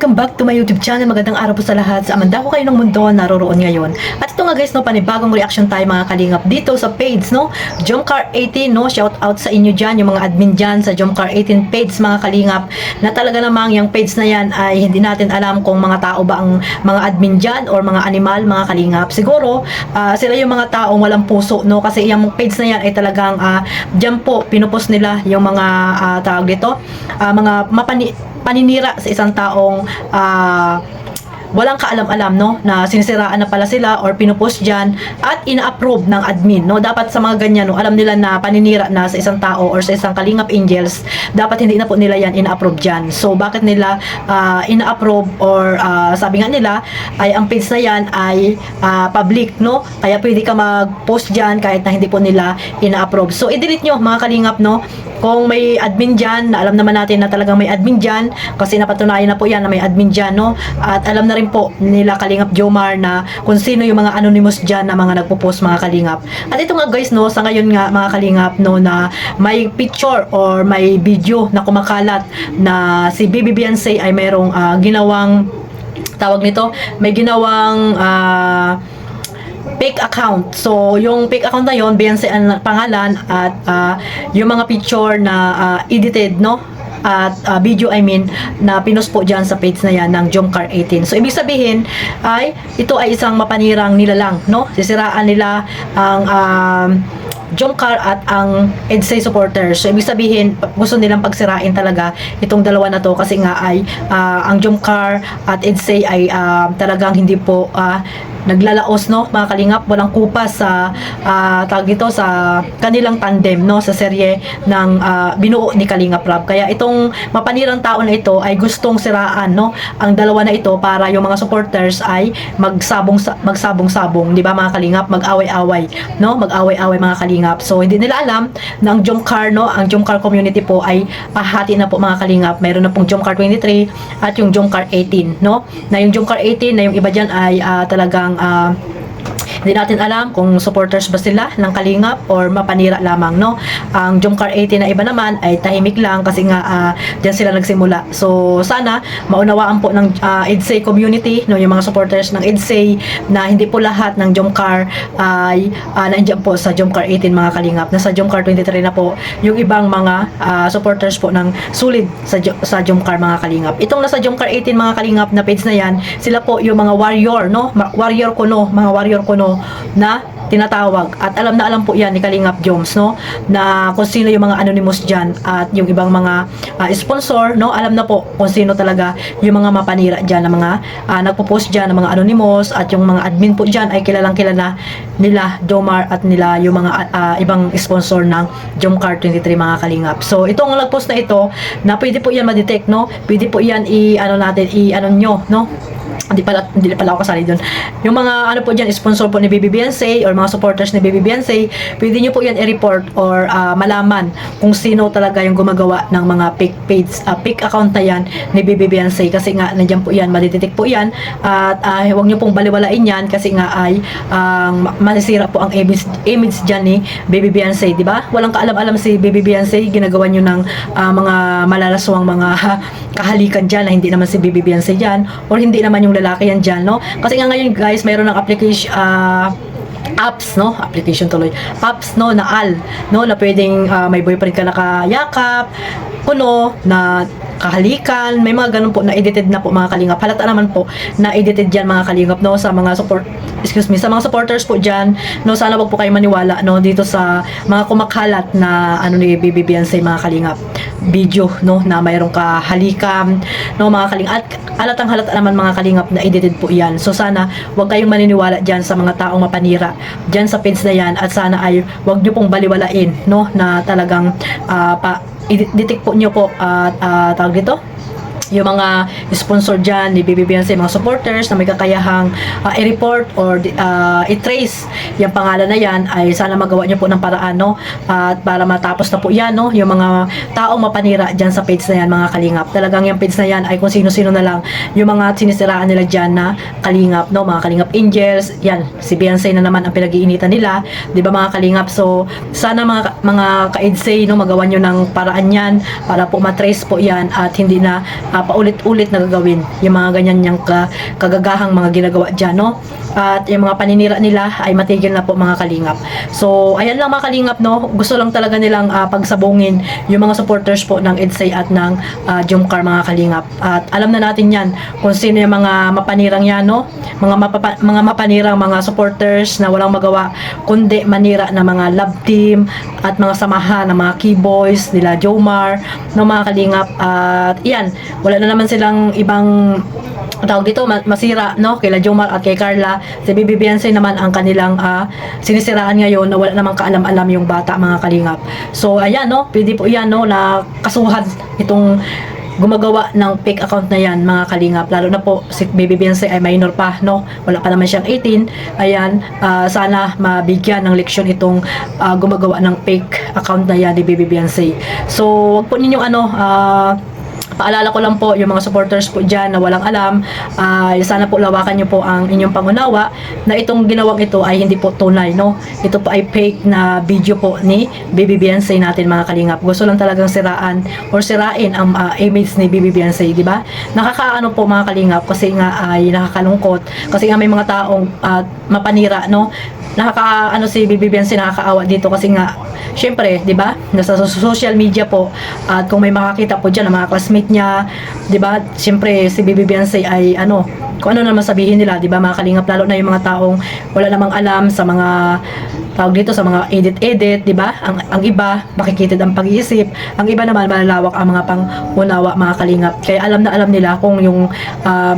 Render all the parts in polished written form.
Welcome back to my YouTube channel. Magandang araw po sa lahat. Sa amanda ko kayo ng mundo naroroon ngayon. At ito nga guys, no, panibagong reaction tayo mga kalingap dito sa page, no, Jomcar 18, no, shout out sa inyo dyan, yung mga admin dyan sa Jomcar 18 page mga kalingap, na talaga namang yung page na yan ay hindi natin alam kung mga tao ba ang mga admin dyan or mga animal mga kalingap. Siguro, sila yung mga taong walang puso, no, kasi yung page na yan ay talagang dyan po, pinupost nila yung mga tawag dito, mga paninira sa isang taong walang kaalam-alam, no, na sinisiraan na pala sila or pinupost dyan at ina-approve ng admin, no. Dapat sa mga ganyan, no, alam nila na paninira na sa isang tao or sa isang kalingap angels, dapat hindi na po nila yan ina-approve dyan. So bakit nila ina-approve or sabi nga nila ay ang page na yan ay public, no, kaya pwede ka mag-post dyan kahit na hindi po nila ina-approve. So i-delete nyo mga kalingap, no, kung may admin dyan, na alam naman natin na talagang may admin dyan kasi napatunayan na po yan na may admin dyan, no, at alam na rin po nila Kalingap Jomar na kung sino yung mga anonymous dyan na mga nagpo-post mga kalingap. At ito nga guys, no, sa ngayon nga mga kalingap, no, na may picture or may video na kumakalat na si Bibi Beyonce ay mayroong ginawang tawag nito, may ginawang fake account. So, yung fake account na yun, Beyonce ang pangalan at yung mga picture na edited, no, at video na pinost po dyan sa page na yan ng Jomcar 18. So, ibig sabihin ay ito ay isang mapanirang nilalang, no? Sisiraan nila ang Jomcar at ang EDSA supporters. So, ibig sabihin, gusto nilang pagsirain talaga itong dalawa na to kasi nga ay ang Jomcar at EDSA ay talagang hindi po naglalaos, no, mga kalingap, walang kupas sa tawag dito sa kanilang tandem, no, sa serye ng binuo ni Kalingap Rab. Kaya itong mapanirang tao na ito ay gustong siraan, no, ang dalawa na ito para yung mga supporters ay magsabong-sabong, di ba mga kalingap, mag-away-away, no, mag-away-away mga kalingap. So hindi nila alam na ang Jomcar, no, ang Jomcar community po ay pahati na po mga kalingap. Mayroon na pong Jomcar 23 at yung Jomcar 18, no, na yung Jomcar 18 na yung iba dyan ay talagang hindi natin alam kung supporters ba sila ng Kalingap or mapanira lamang, no. Ang Jomcar 18 na iba naman ay tahimik lang kasi nga diyan sila nagsimula. So sana maunawaan po ng EDSA community, no, yung mga supporters ng EDSA na hindi po lahat ng Jomcar ay nandiyan po sa Jomcar 18 mga Kalingap. Nasa Jomcar 23 na po yung ibang mga supporters po ng Sulid sa Jomcar mga Kalingap. Itong nasa Jomcar 18 mga Kalingap na page na yan, sila po yung mga warrior, no, mga warrior kuno na tinatawag, at alam na alam po yan ni Kalingap Joms, no, na kung sino yung mga anonymous dyan at yung ibang mga sponsor, no, alam na po kung sino talaga yung mga mapanira dyan, na mga nagpo-post dyan, na mga anonymous, at yung mga admin po dyan ay kilalang kilala nila Jomar at nila yung mga ibang sponsor ng Jomcar 23 mga Kalingap. So itong nag-post na ito na pwede po yan ma-detect, no, pwede po yan i-ano nyo, no, hindi pala ako kasali doon. Yung mga ano po dyan, sponsor po ni Bibi Beyonce or mga supporters ni Bibi Beyonce, pwede nyo po yan i-report or malaman kung sino talaga yung gumagawa ng mga fake account na yan ni Bibi Beyonce, kasi nga nandiyan po yan, madidetect po yan, at huwag nyo pong baliwalain yan kasi nga ay masisira po ang image dyan ni Bibi Beyonce, di ba? Walang kaalam-alam si Bibi Beyonce, ginagawa nyo ng mga malalaswang mga kahalikan dyan na hindi naman si Bibi Beyonce dyan or hindi naman yung lalaki yan dyan, no? Kasi nga ngayon guys, mayroon ng application apps, no, apps, no, na no, na pwedeng may boyfriend ka nakayakap, kuno, na kahalikan, may mga ganun po na edited na po mga Kalingap. Halata naman po na edited dyan mga Kalingap, no, sa mga sa mga supporters po dyan, no, sana wag po kayo maniwala, no, dito sa mga kumakalat na ano ni Bibi Beyonce mga Kalingap video, no, na mayroong kahalikan, no, mga Kalingap, at halatang-halata naman mga Kalingap na edited po yan. So sana wag kayong maniniwala dyan sa mga taong mapanira dyan sa page na yan, at sana ay wag nyo pong baliwalain, no, na talagang i-detect po nyo po at tawag dito yung mga sponsor dyan ni Bibi Beyonce, mga supporters na may kakayahang i-report or i-trace yung pangalan na yan, ay sana magawa nyo po ng paraan, no, at para matapos na po yan, no, yung mga taong mapanira dyan sa page na yan mga Kalingap. Talagang yung page na yan ay kung sino-sino na lang yung mga sinisiraan nila dyan na Kalingap, no, mga Kalingap Angels, yan, si Beyonce na naman ang pinag-iinitan nila, di ba mga Kalingap? So sana mga ka-EDSA, no, magawa nyo ng paraan yan para po matrace po yan at hindi na paulit-ulit na gagawin yung mga ganyan niyang kagagahang mga ginagawa dyan, no? At yung mga paninira nila ay matigil na po mga kalingap. So, ayan lang mga kalingap, no? Gusto lang talaga nilang pagsabungin yung mga supporters po ng EDSA at ng Jomcar mga kalingap. At alam na natin yan kung sino yung mga mapanirang yan, no? Mga mapanirang mga supporters na walang magawa kundi manira na mga love team at mga samahan ng mga keyboys nila Jomar, no mga kalingap. At yan, wala na naman silang ibang tawag dito masira, no, kay Jomar at kay Carla. Si Bibi Beyonce naman ang kanilang sinisiraan ngayon na wala namang kaalam-alam yung bata mga kalingap. So ayan, no, pwede po yan, no, na kasuhan itong gumagawa ng fake account na yan mga kalingap, lalo na po si Bibi Beyonce ay minor pa, no, wala pa naman siyang 18. Ayan, sana mabigyan ng leksyon itong gumagawa ng fake account na yan ni Bibi Beyonce. So wag po ninyong paalala ko lang po yung mga supporters po dyan na walang alam, sana po lawakan nyo po ang inyong pangunawa na itong ginawang ito ay hindi po tunay, no? Ito po ay fake na video po ni Bibi Beyonce natin mga kalingap. Gusto lang talagang siraan or sirain ang image ni Bibi Beyonce, di ba? Nakakaano po mga kalingap kasi nga ay nakakalungkot kasi nga may mga taong mapanira, no? Nakakaano si Bibi Beyonce, nakakaawa dito kasi nga syempre, 'di ba? Nasa social media po at kung may makakita po diyan ng mga classmate niya, 'di ba? Syempre si Bibi Beyonce ay kung ano naman sabihin nila, 'di ba? Mga kalingap, lalo na yung mga taong wala namang alam sa mga tawag dito sa mga edit, 'di ba? Ang iba makikitid ang pag-iisip, ang iba naman malalawak ang mga pangunawa mga kalingap. Kaya alam na alam nila kung yung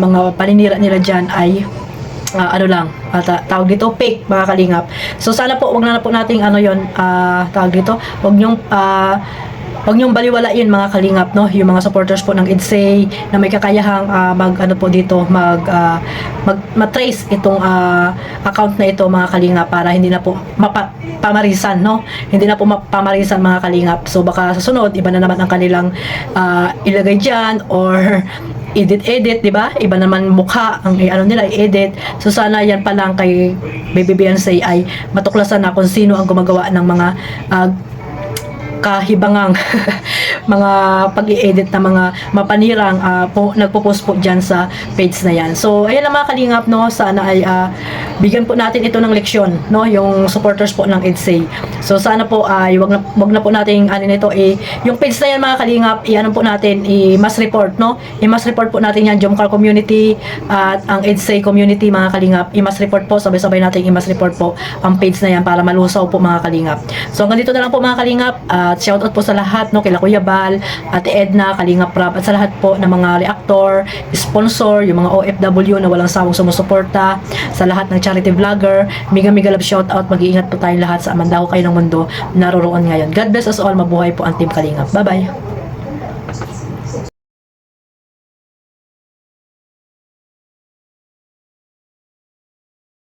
mga paninira nila diyan ay tawag dito fake mga kalingap. So sana po wag na po nating tawag dito, wag nyong baliwalain mga kalingap, no, yung mga supporters po ng EDSA na may kakayahang matrace itong account na ito mga kalingap para hindi na po pamarisan, no, hindi na po pamarisan mga kalingap. So baka sa sunod iba na naman ang kanilang ilagay diyan or edit, di ba? Iba naman mukha ang nila i-edit. So sana yan pa lang kay Bibi Beyonce ay matuklasan na kung sino ang gumagawa ng mga kahibangang mga pag-i-edit na mga mapanirang nagpo-post po dyan sa page na yan. So ayan lang mga kalingap, no, sana ay bigyan po natin ito ng leksyon, no, yung supporters po ng EDSA. So sana po ay wag na po nating yung page na yan mga kalingap, po natin i-mass report, no, i-mass report po natin yan, Jomcar community at ang EDSA community mga kalingap, i-mass report po, sabay-sabay natin i-mass report po ang page na yan para malusaw po mga kalingap. So hanggang dito na lang po mga kalingap, at shoutout po sa lahat, no, kila Kuya Bal, Ate Edna, Kalingap Rap, at sa lahat po ng mga reactor, sponsor, yung mga OFW na walang sawang sumusuporta, sa lahat ng charity vlogger, mega love shoutout. Mag-iingat po tayong lahat sa amandaw kayo ng mundo naroroon ngayon. God bless us all, mabuhay po ang Team Kalingap. Bye bye.